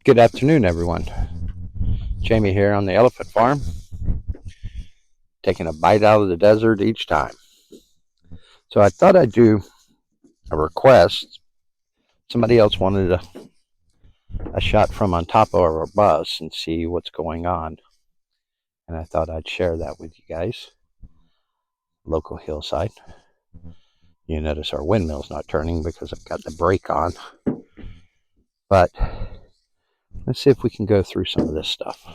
Good afternoon, everyone. Jamie here on the elephant farm, taking a bite out of the desert each time. So I thought I'd do a request. Somebody else wanted a shot from on top of our bus and see what's going on. And I thought I'd share that with you guys. Local hillside. You notice our windmill's not turning because I've got the brake on. But let's see if we can go through some of this stuff.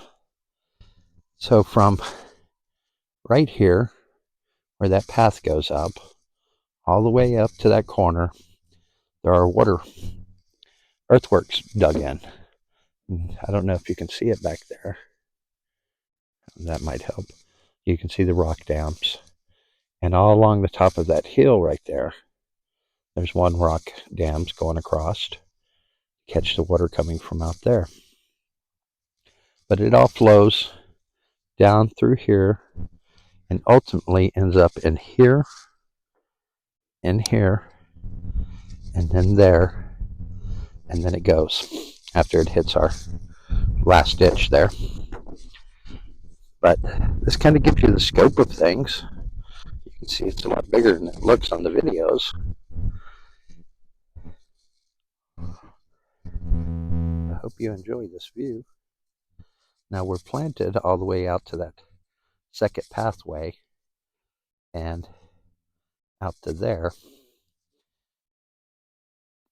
So from right here, where that path goes up, all the way up to that corner, there are earthworks dug in. I don't know if you can see it back there. That might help. You can see the rock dams. And all along the top of that hill right there, there's one rock dams going across to catch the water coming from out there. But it all flows down through here and ultimately ends up in here, and then there, and then it goes after it hits our last ditch there. But this kind of gives you the scope of things. You can see it's a lot bigger than it looks on the videos. I hope you enjoy this view. Now we're planted all the way out to that second pathway and out to there.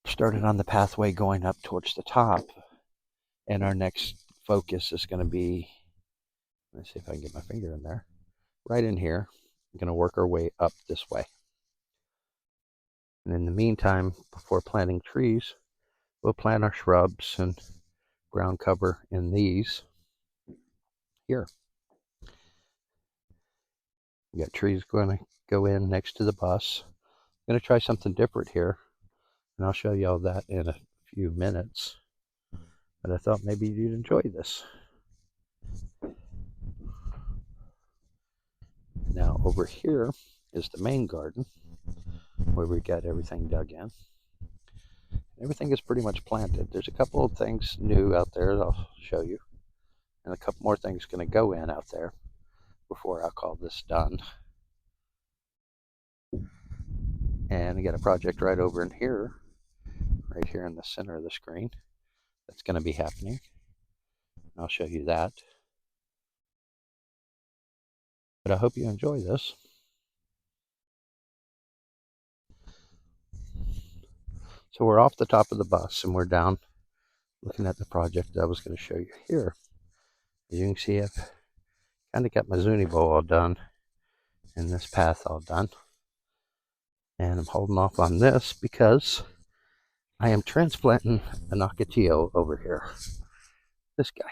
Started on the pathway going up towards the top, and our next focus is going to be, let's see if I can get my finger in there, right in here. We're going to work our way up this way. And in the meantime, before planting trees, we'll plant our shrubs and ground cover in these here. We got trees going to go in next to the bus. I'm going to try something different here, and I'll show you all that in a few minutes. But I thought maybe you'd enjoy this. Now over here is the main garden where we got everything dug in. Everything is pretty much planted. There's a couple of things new out there that I'll show you, and a couple more things going to go in out there before I call this done. And we got a project right over in here, right here in the center of the screen, that's going to be happening. I'll show you that. But I hope you enjoy this. So we're off the top of the bus and we're down looking at the project that I was going to show you here. As you can see, I've kind of got my zuni bow all done and this path all done. And I'm holding off on this because I am transplanting an ocotillo over here. This guy.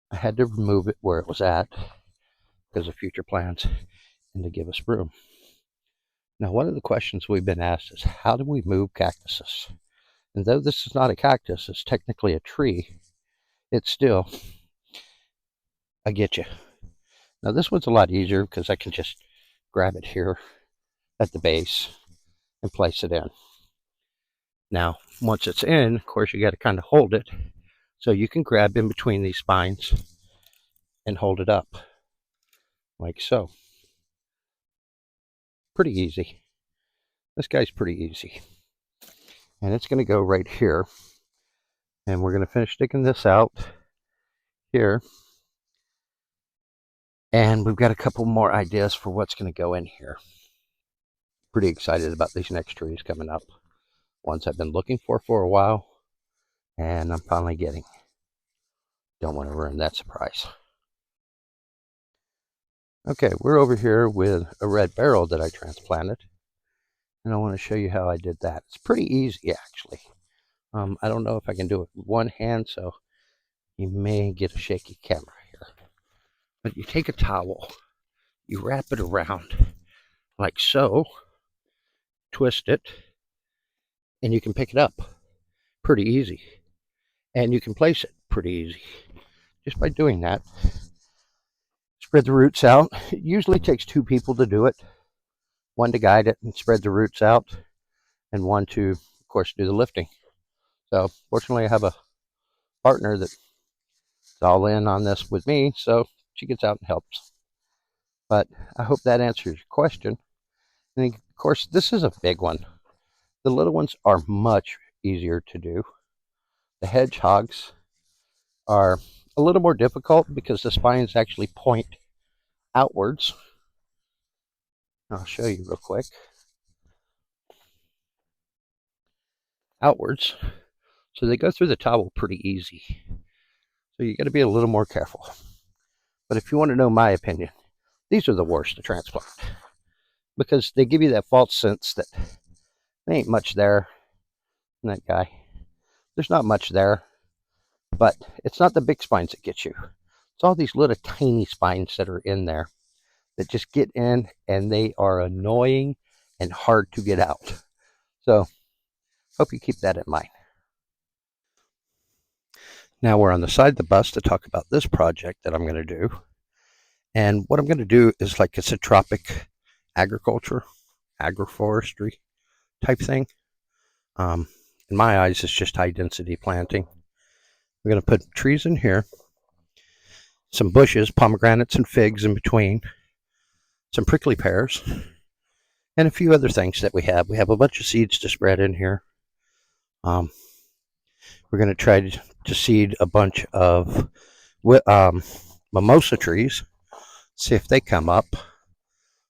I had to remove it where it was at because of future plans and to give us room. Now, one of the questions we've been asked is, how do we move cactuses? And though this is not a cactus, it's technically a tree, it's still, I get you. Now, this one's a lot easier because I can just grab it here at the base and place it in. Now, once it's in, of course, you got to kind of hold it. So you can grab in between these spines and hold it up, like so. Pretty easy. This guy's pretty easy. And it's going to go right here. And we're going to finish sticking this out here. And we've got a couple more ideas for what's going to go in here. Pretty excited about these next trees coming up. Ones I've been looking for a while, and I'm finally getting. Don't want to ruin that surprise. Okay, we're over here with a red barrel that I transplanted, and I want to show you how I did that. It's pretty easy, actually. I don't know if I can do it with one hand, so you may get a shaky camera here. But you take a towel, you wrap it around like so, twist it, and you can pick it up pretty easy. And you can place it pretty easy just by doing that. Spread the roots out. It usually takes two people to do it. One to guide it and spread the roots out, and one to, of course, do the lifting. So fortunately I have a partner that's all in on this with me, so she gets out and helps. But I hope that answers your question. And of course, this is a big one. The little ones are much easier to do. The hedgehogs are a little more difficult because the spines actually point outwards. I'll show you real quick. Outwards. So they go through the towel pretty easy. So you got to be a little more careful. But if you want to know my opinion, these are the worst to transplant because they give you that false sense that there ain't much there. And that guy, there's not much there, but it's not the big spines that get you. It's all these little tiny spines that are in there that just get in, and they are annoying and hard to get out. So hope you keep that in mind. Now we're on the side of the bus to talk about this project that I'm going to do. And what I'm going to do is like it's a tropic agriculture, agroforestry type thing. In my eyes, it's just high density planting. We're going to put trees in here, some bushes, pomegranates and figs in between, some prickly pears, and a few other things that we have. We have a bunch of seeds to spread in here. We're going to try to seed a bunch of mimosa trees, see if they come up.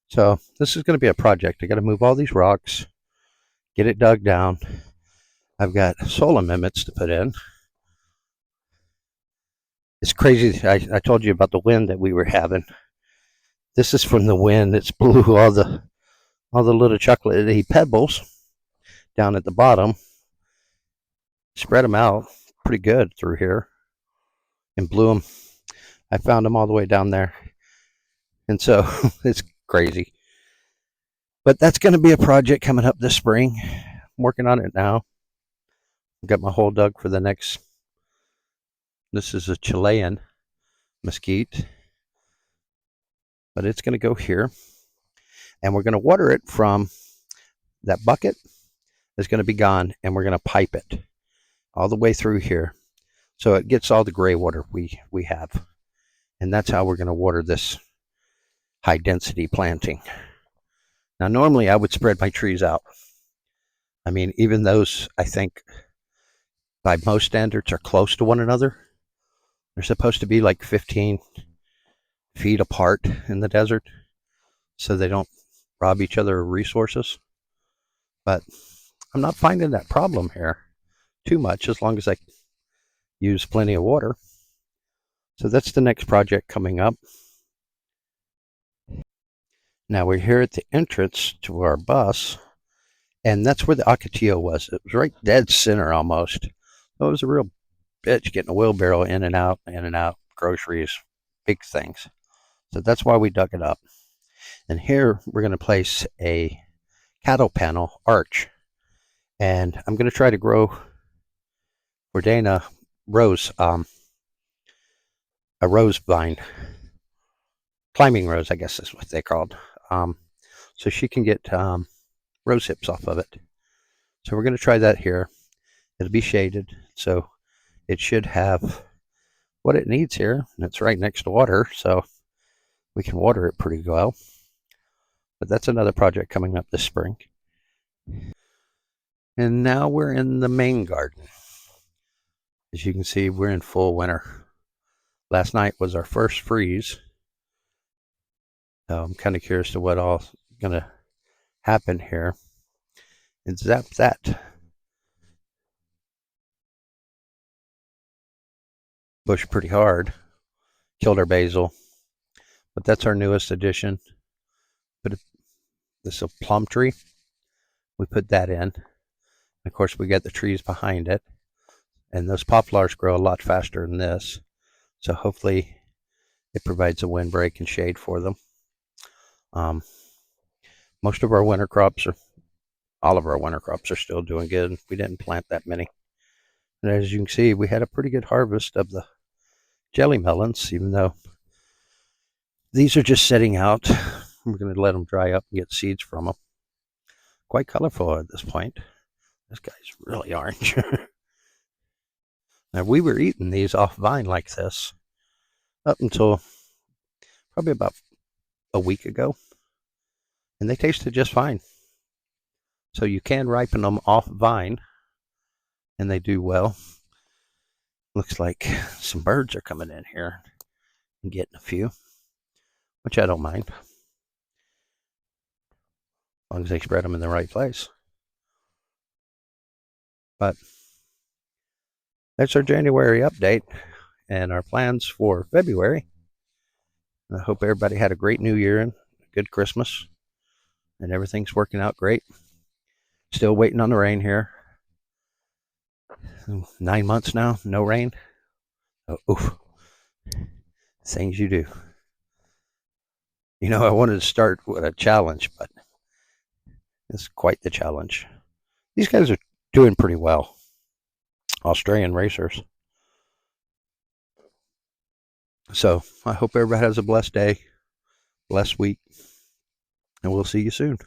So this is going to be a project. I got to move all these rocks, get it dug down. I've got soil amendments to put in. It's crazy. I told you about the wind that we were having. This is from the wind. It's blew all the little chocolatey pebbles down at the bottom, spread them out pretty good through here, and blew them. I found them all the way down there, and so it's crazy. But that's going to be a project coming up this spring. I'm working on it now. I've got my hole dug for the next. This is a Chilean mesquite, but it's going to go here, and we're going to water it from that bucket. Is going to be gone, and we're going to pipe it all the way through here, so it gets all the gray water we have, and that's how we're going to water this high density planting. Now, normally I would spread my trees out. I mean, even those I think by most standards are close to one another. They're supposed to be like 15 feet apart in the desert so they don't rob each other of resources. But I'm not finding that problem here too much as long as I use plenty of water. So that's the next project coming up. Now we're here at the entrance to our bus, and that's where the Ocotillo was. It was right dead center almost. It was a real bitch getting a wheelbarrow in and out, groceries, big things. So that's why we dug it up. And here we're going to place a cattle panel arch. And I'm going to try to grow for Dana rose, a rose vine. Climbing rose, I guess is what they're called. So she can get rose hips off of it. So we're going to try that here. It'll be shaded, so it should have what it needs here. And it's right next to water, so we can water it pretty well. But that's another project coming up this spring. And now we're in the main garden. As you can see, we're in full winter. Last night was our first freeze. So I'm kind of curious to what all going to happen here. And zap that bush pretty hard. Killed our basil. But that's our newest addition. This is a plum tree. We put that in. Of course, we got the trees behind it. And those poplars grow a lot faster than this. So hopefully it provides a windbreak and shade for them. Most of our winter crops all of our winter crops are still doing good. We didn't plant that many. And as you can see, we had a pretty good harvest of the jelly melons, even though these are just setting out. We're going to let them dry up and get seeds from them. Quite colorful at this point. This guy's really orange. Now, we were eating these off vine like this up until probably about a week ago, and they tasted just fine. So you can ripen them off vine, and they do well. Looks like some birds are coming in here and getting a few, which I don't mind, as long as they spread them in the right place. But that's our January update and our plans for February. I hope everybody had a great New Year and a good Christmas, and everything's working out great. Still waiting on the rain here. 9 months now, no rain. Oh, oof. Things you do. You know, I wanted to start with a challenge, but it's quite the challenge. These guys are doing pretty well. Australian racers. So I hope everybody has a blessed day, blessed week, and we'll see you soon.